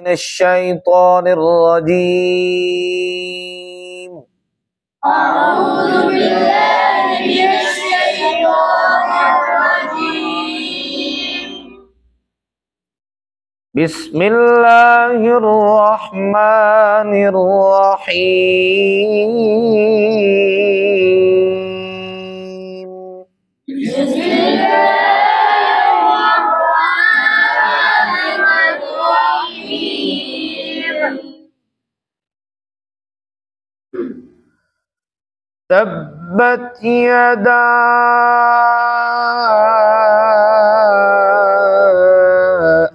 الشيطان الرجيم. أعوذ بالله من الشيطان الرجيم. بسم الله الرحمن الرحيم. بسم الله الرحمن الرحيم. تبت يدا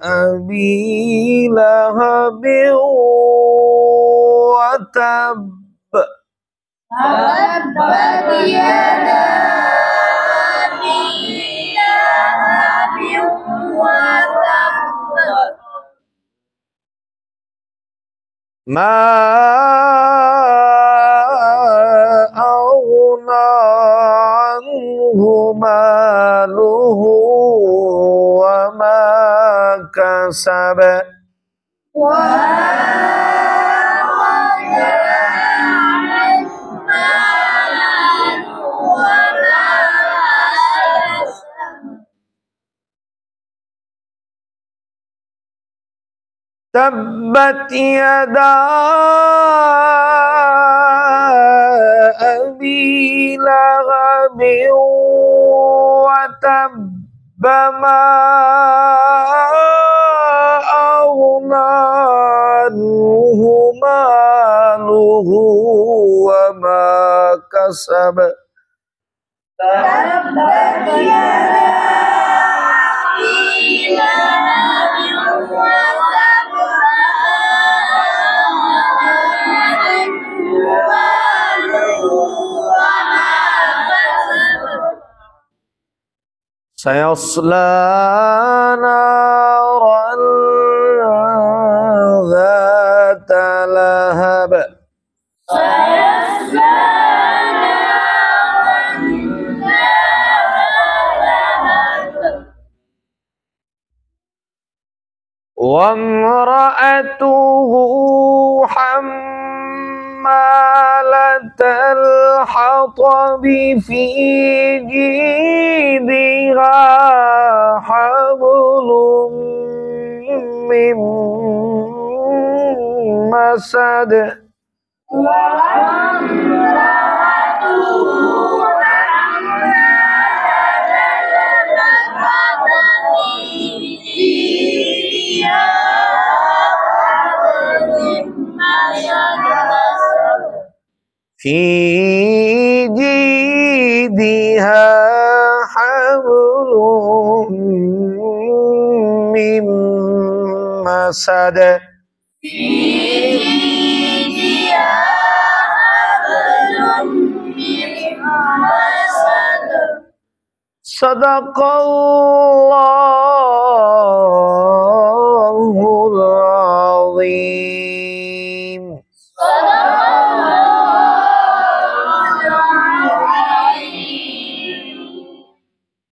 أبي لهب وتب. تبت يدا أبي لهب وتب. ما أغنى عنه ماله وما كسب. تبت يدا أبي لهب وتب. ما أغنى عنه ماله وما كسب. تبت يدا أبي لهب وتب. سيصلى نارا ذات لهب. وامرأته حمالة الحطب في جيدها حبل من مسد. في جيدها حبل من مسد. صدق الله